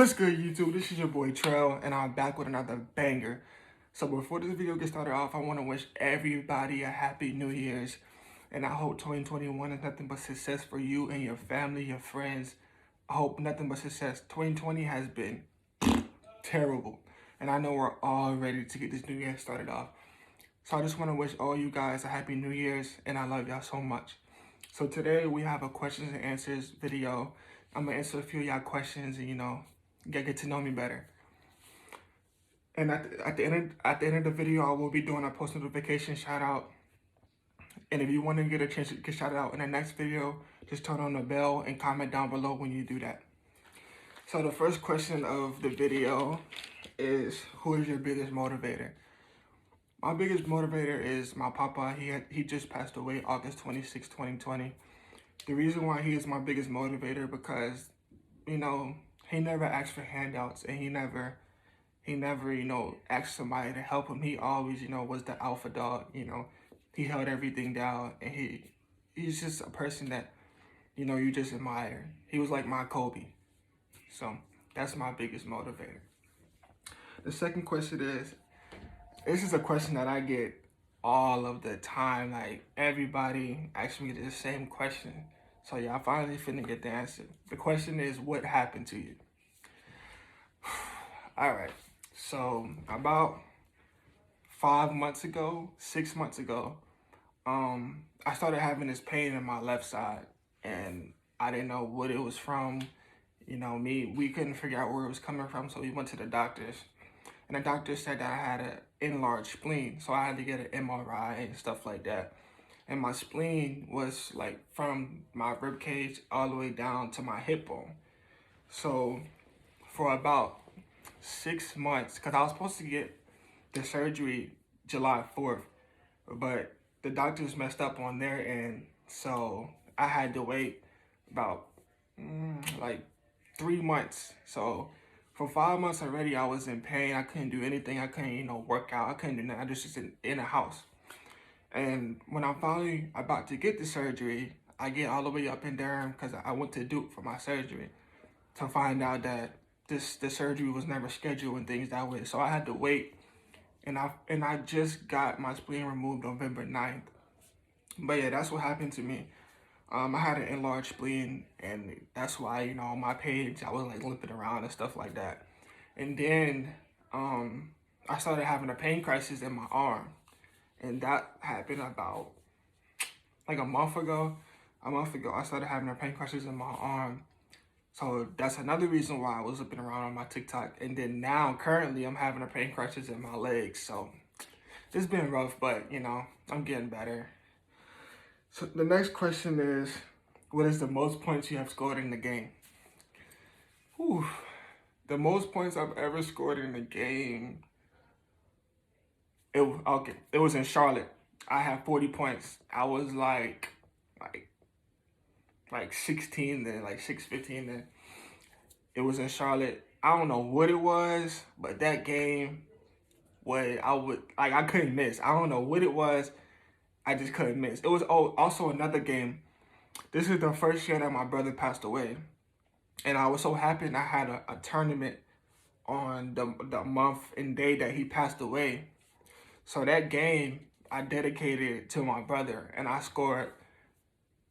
What's good, YouTube? This is your boy Trail, and I'm back with another banger. So before this video gets started off, I want to wish everybody a happy New Year's, and I hope 2021 is nothing but success for you and your family, your friends. I hope nothing but success. 2020 has been terrible, and I know we're all ready to get this new year started off. So I just want to wish all you guys a happy New Year's, and I love y'all so much. So today we have a questions and answers video. I'm gonna answer a few of y'all questions and get to know me better. And at the end of the video, I will be doing a post notification shout out. And if you want to get a chance to get shouted out in the next video, just turn on the bell and comment down below when you do that. So the first question of the video is, who is your biggest motivator? My biggest motivator is my papa. He just passed away August 26, 2020. The reason why he is my biggest motivator because, he never asked for handouts, and he never, asked somebody to help him. He always, was the alpha dog. He held everything down, and he's just a person that, you just admire. He was like my Kobe. So that's my biggest motivator. The second question is, this is a question that I get all of the time. Like, everybody asks me the same question. So yeah, I finally finna get the answer. The question is, what happened to you? All right. So about 5 months ago, 6 months ago, I started having this pain in my left side, and I didn't know what it was from. We couldn't figure out where it was coming from, so we went to the doctors. And the doctor said that I had an enlarged spleen, so I had to get an MRI and stuff like that. And my spleen was like from my rib cage all the way down to my hip bone. So for about 6 months, because I was supposed to get the surgery July 4th, but the doctors messed up on their end, so I had to wait about like 3 months. So for 5 months already, I was in pain. I couldn't do anything. I couldn't, work out. I couldn't do nothing. I just in the house. And when I'm finally about to get the surgery, I get all the way up in Durham because I went to Duke for my surgery to find out that the surgery was never scheduled and things that way. So I had to wait, and I just got my spleen removed November 9th. But yeah, that's what happened to me. I had an enlarged spleen, and that's why, on my page, I was like limping around and stuff like that. And then I started having a pain crisis in my arm. And that happened about like a month ago. I started having a pain crisis in my arm. So that's another reason why I was looking around on my TikTok. And then now, currently, I'm having a pain crisis in my legs. So it's been rough, but, I'm getting better. So the next question is, what is the most points you have scored in the game? Whew. The most points I've ever scored in the game, it was in Charlotte. I had 40 points. I was like 16 then, like 6'15" then. It was in Charlotte. I don't know what it was, but that game, I couldn't miss. I don't know what it was. I just couldn't miss. It was also another game. This is the first year that my brother passed away. And I was so happy, and I had a tournament on the month and day that he passed away. So that game, I dedicated to my brother, and I scored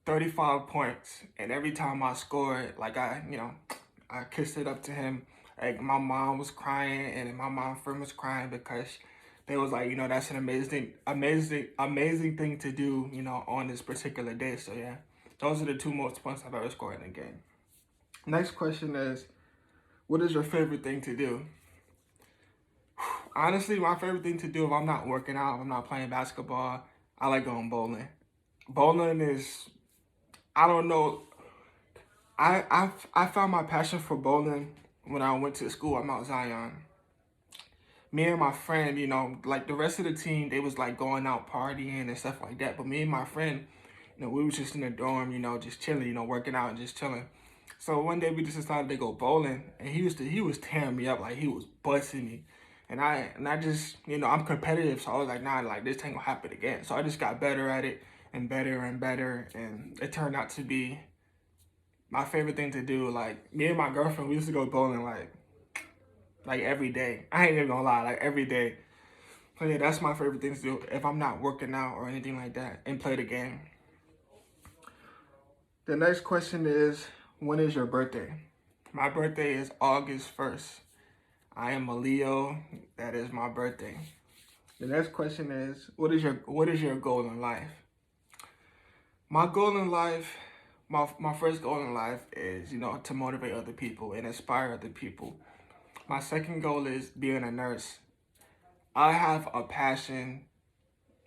35 points. And every time I scored, I kissed it up to him. Like, my mom was crying, and my mom friend was crying because they was like, that's an amazing thing to do, on this particular day. So yeah, those are the two most points I've ever scored in a game. Next question is, what is your favorite thing to do? Honestly, my favorite thing to do if I'm not working out, if I'm not playing basketball, I like going bowling. Bowling is, I don't know, I found my passion for bowling when I went to school at Mount Zion. Me and my friend, like the rest of the team, they was like going out partying and stuff like that. But me and my friend, we was just in the dorm, just chilling, working out and just chilling. So one day we just decided to go bowling, and he was tearing me up, like he was busting me. And I just, I'm competitive, so I was like, nah, like this ain't gonna happen again. So I just got better at it and better, and it turned out to be my favorite thing to do, like me and my girlfriend, we used to go bowling like every day. I ain't even gonna lie, like every day. So yeah, that's my favorite thing to do if I'm not working out or anything like that, and play the game. The next question is, when is your birthday? My birthday is August 1st. I am a Leo. That is my birthday. The next question is, what is your goal in life? My goal in life, my first goal in life is, to motivate other people and inspire other people. My second goal is being a nurse. I have a passion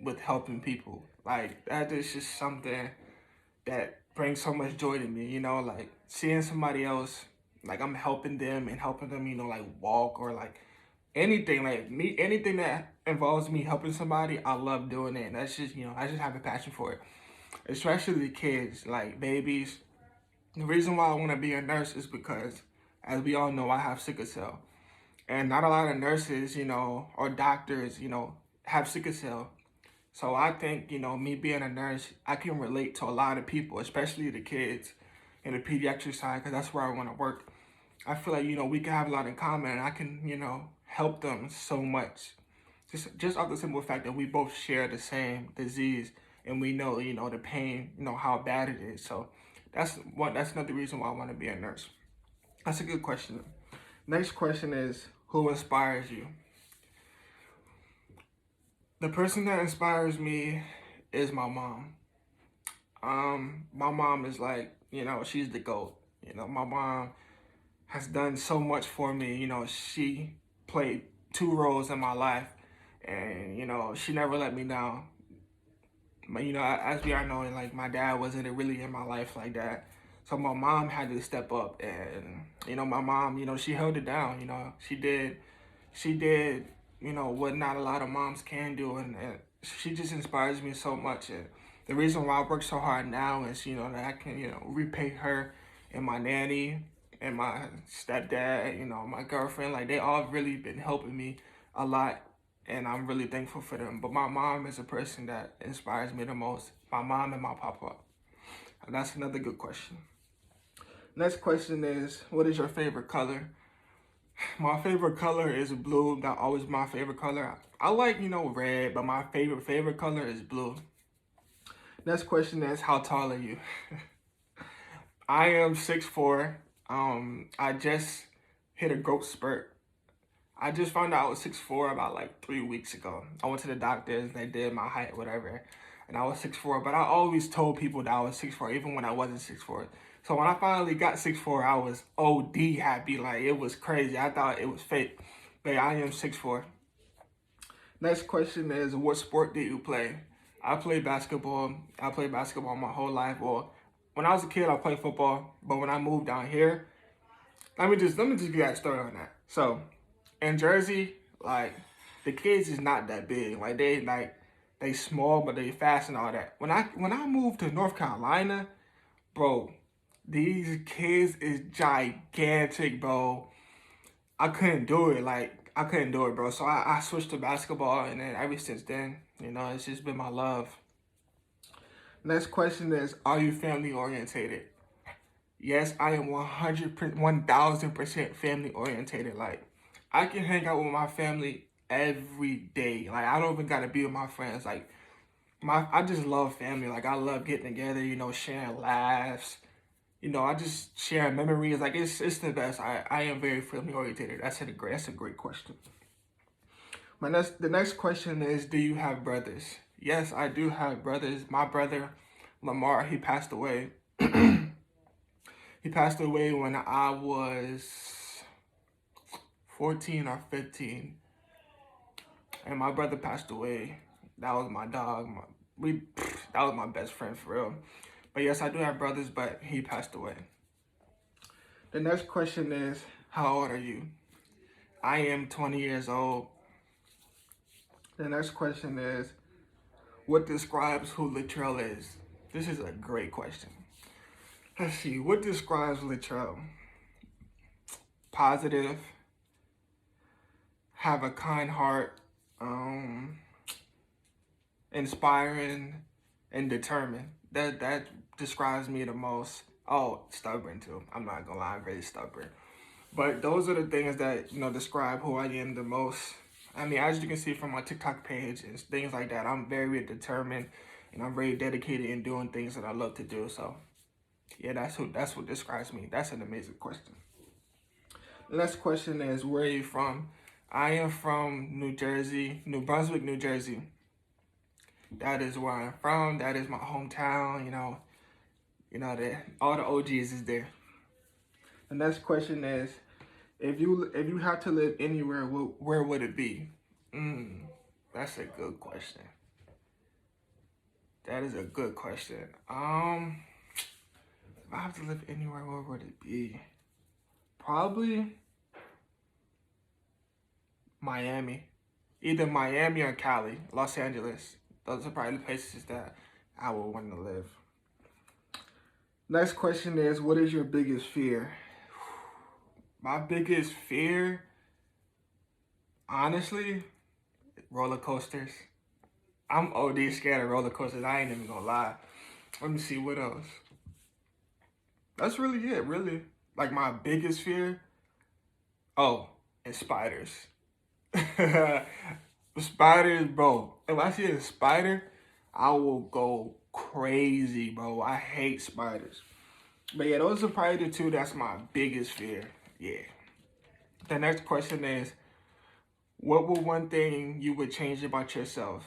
with helping people. Like that is just something that brings so much joy to me, like seeing somebody else, like I'm helping them and helping them, like walk or like anything, like me, anything that involves me helping somebody, I love doing it. And that's just, I just have a passion for it. Especially the kids, like babies. The reason why I want to be a nurse is because, as we all know, I have sickle cell. And not a lot of nurses, or doctors, have sickle cell. So I think, me being a nurse, I can relate to a lot of people, especially the kids in the pediatric side, because that's where I want to work. I feel like, we can have a lot in common, and I can, help them so much. Just off the simple fact that we both share the same disease, and we know, the pain, how bad it is. So that's another reason why I want to be a nurse. That's a good question. Next question is, who inspires you? The person that inspires me is my mom. My mom is like, she's the GOAT. My mom has done so much for me. She played two roles in my life, and she never let me down. But as we all know, like my dad wasn't really in my life like that. So my mom had to step up, and my mom, she held it down. She did, what not a lot of moms can do, and she just inspires me so much. And the reason why I work so hard now is, that I can, repay her and my nanny and my stepdad, my girlfriend. Like they all really been helping me a lot, and I'm really thankful for them. But my mom is a person that inspires me the most. My mom and my papa. And that's another good question. Next question is, what is your favorite color? My favorite color is blue. That always my favorite color. I like, red, but my favorite color is blue. Next question is, how tall are you? I am 6'4". I just hit a growth spurt. I just found out I was 6'4" about like 3 weeks ago. I went to the doctors, they did my height, whatever, and I was 6'4". But I always told people that I was 6'4", even when I wasn't 6'4". So when I finally got 6'4", I was OD happy. Like it was crazy. I thought it was fake, but I am 6'4". Next question is, what sport did you play? I played basketball. I played basketball my whole life. Well, when I was a kid, I played football, but when I moved down here, let me just get that story on that. So in Jersey, like the kids is not that big. Like they small, but they fast and all that. When I moved to North Carolina, bro, these kids is gigantic, bro. I couldn't do it. Like I couldn't do it, bro. So I switched to basketball, and then ever since then, it's just been my love. Next question is, are you family orientated? Yes, I am 1000% family orientated. Like, I can hang out with my family every day. Like, I don't even gotta be with my friends. Like, I just love family. Like, I love getting together, sharing laughs. I just share memories. Like, it's the best. I am very family orientated. That's a great question. The next question is, do you have brothers? Yes, I do have brothers. My brother, Lamar, he passed away. He passed away when I was 14 or 15. And my brother passed away. That was my dog. That was my best friend for real. But yes, I do have brothers, but he passed away. The next question is, how old are you? I am 20 years old. The next question is, what describes who Latrell is? This is a great question. Let's see, what describes Latrell? Positive, have a kind heart, inspiring, and determined. That describes me the most. Oh, stubborn too. I'm not gonna lie, I'm very stubborn. But those are the things that, describe who I am the most. I mean, as you can see from my TikTok page and things like that, I'm very determined and I'm very dedicated in doing things that I love to do. So yeah, that's what describes me. That's an amazing question. The next question is, where are you from? I am from New Jersey, New Brunswick, New Jersey. That is where I'm from. That is my hometown. That all the OGs is there. The next question is, if you had to live anywhere, where would it be? That's a good question. That is a good question. If I have to live anywhere, where would it be? Probably Miami. Either Miami or Cali, Los Angeles. Those are probably the places that I would want to live. Next question is, what is your biggest fear? My biggest fear, honestly, roller coasters. I'm OD scared of roller coasters. I ain't even gonna lie. Let me see what else. That's really it, really. Like my biggest fear. Oh, and spiders. Spiders, bro. If I see a spider, I will go crazy, bro. I hate spiders. But yeah, those are probably the two that's my biggest fear. Yeah. The next question is, what would one thing you would change about yourself?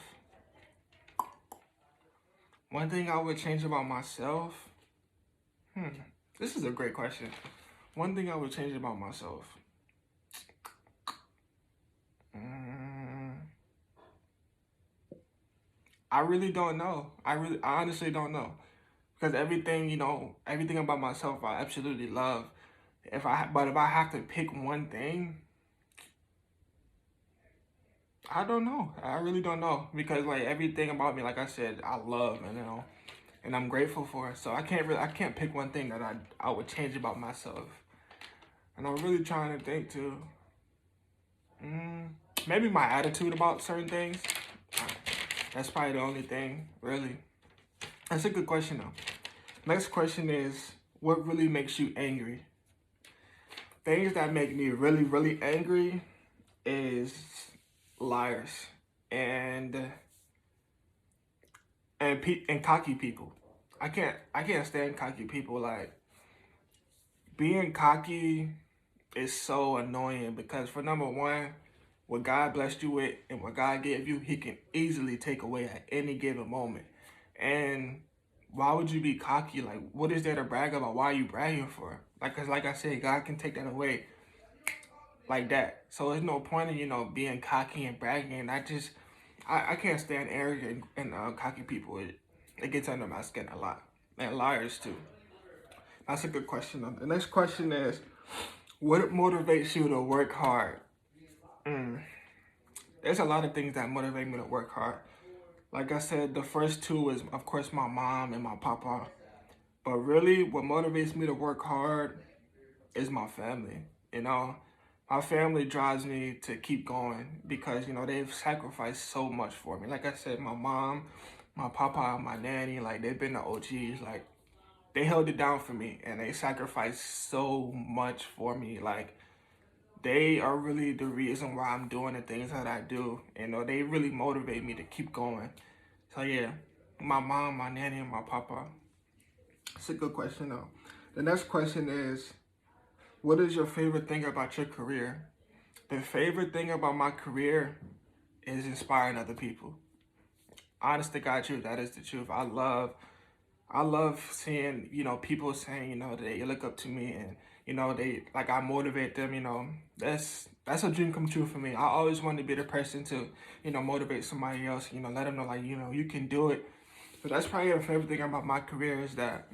One thing I would change about myself? This is a great question. One thing I would change about myself. I really don't know. I honestly don't know. Because everything about myself I absolutely love. But if I have to pick one thing, I don't know. I really don't know. Because like everything about me, like I said, I love and I'm grateful for. So I can't pick one thing that I would change about myself. And I'm really trying to think too. Maybe my attitude about certain things. That's probably the only thing, really. That's a good question though. Next question is, what really makes you angry? Things that make me really, really angry is liars and and cocky people. I can't stand cocky people. Like being cocky is so annoying because for number one, what God blessed you with and what God gave you, He can easily take away at any given moment. And why would you be cocky? Like, what is there to brag about? Why are you bragging for? Cause like I said, God can take that away like that. So there's no point in being cocky and bragging. And I can't stand arrogant and cocky people. It gets under my skin a lot. And liars too. That's a good question. The next question is, what motivates you to work hard? There's a lot of things that motivate me to work hard. Like I said, the first two is, of course, my mom and my papa. But really, what motivates me to work hard is my family. My family drives me to keep going because, they've sacrificed so much for me. Like I said, my mom, my papa, my nanny, like, they've been the OGs. Like, they held it down for me and they sacrificed so much for me. Like, they are really the reason why I'm doing the things that I do. They really motivate me to keep going. So yeah, my mom, my nanny, and my papa. It's a good question though. The next question is, what is your favorite thing about your career? The favorite thing about my career is inspiring other people. Honest to God truth, that is the truth. I love seeing, people saying, that they look up to me and, they like I motivate them, that's a dream come true for me. I always wanted to be the person to, motivate somebody else, let them know like, you can do it. So that's probably the favorite thing about my career is that,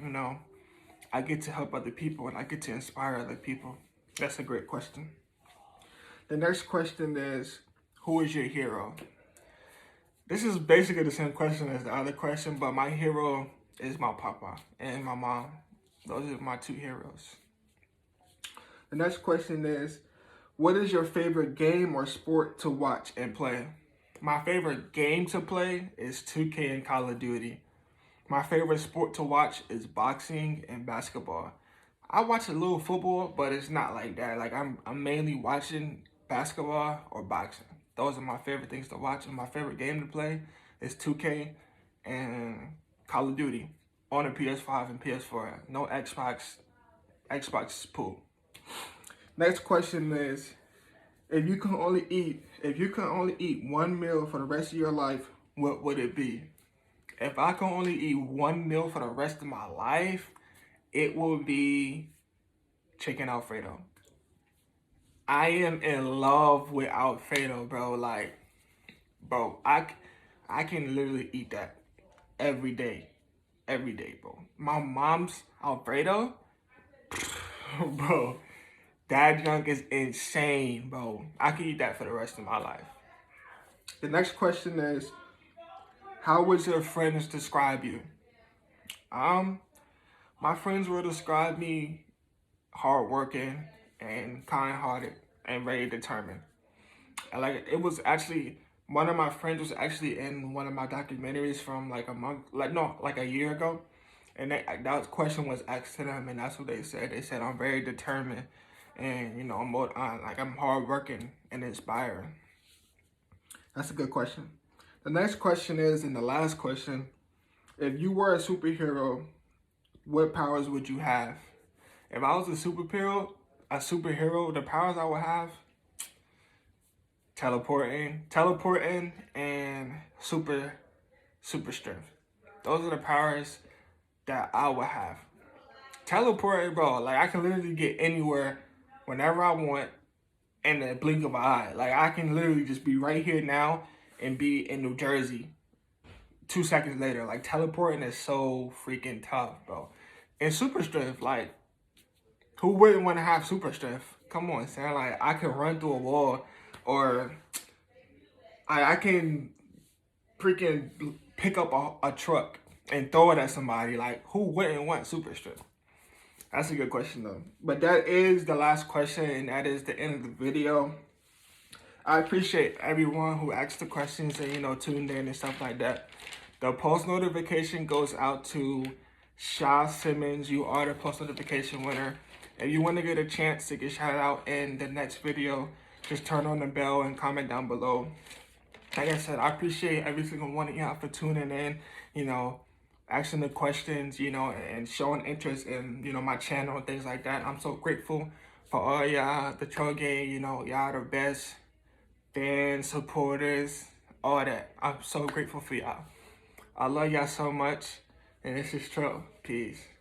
I get to help other people and I get to inspire other people. That's a great question. The next question is, who is your hero? This is basically the same question as the other question, but my hero is my papa and my mom. Those are my two heroes. The next question is, what is your favorite game or sport to watch and play? My favorite game to play is 2K and Call of Duty. My favorite sport to watch is boxing and basketball. I watch a little football, but it's not like that. Like I'm mainly watching basketball or boxing. Those are my favorite things to watch. And my favorite game to play is 2K and Call of Duty on the PS5 and PS4. No Xbox. Xbox is poop. Next question is, if you can only eat one meal for the rest of your life, what would it be? If I can only eat one meal for the rest of my life, it will be chicken Alfredo. I am in love with Alfredo, bro. Like, bro, I can literally eat that every day, bro. My mom's Alfredo, bro. That junk is insane, bro. I can eat that for the rest of my life. The next question is, how would your friends describe you? Um, my friends will describe me hardworking and kind-hearted and very determined. And like it was actually one of my friends was actually in one of my documentaries from like a month, like no, like a year ago, and that question was asked to them, and that's what they said. They said I'm very determined, and you know I'm hardworking and inspiring. That's a good question. The next question is, and the last question, if you were a superhero, what powers would you have? If I was a superhero, the powers I would have, teleporting, and super strength. Those are the powers that I would have. Teleporting, bro, like I can literally get anywhere whenever I want in the blink of an eye. Like I can literally just be right here now and be in New Jersey 2 seconds later. Like teleporting is so freaking tough, bro. And super strength, like who wouldn't want to have super strength? Come on, Sam. Like I can run through a wall, or I can freaking pick up a truck and throw it at somebody. Like who wouldn't want super strength? That's a good question though. But that is the last question, and that is the end of the video. I appreciate everyone who asked the questions and tuned in and stuff like that. The post notification goes out to Sha Simmons. You are the post notification winner. If you want to get a chance to get shouted out in the next video, just turn on the bell and comment down below. Like I said, I appreciate every single one of y'all for tuning in, asking the questions, and showing interest in, my channel and things like that. I'm so grateful for all y'all, the troll gang, y'all the best fans, supporters, all that. I'm so grateful for y'all. I love y'all so much, and this is Tro. Peace.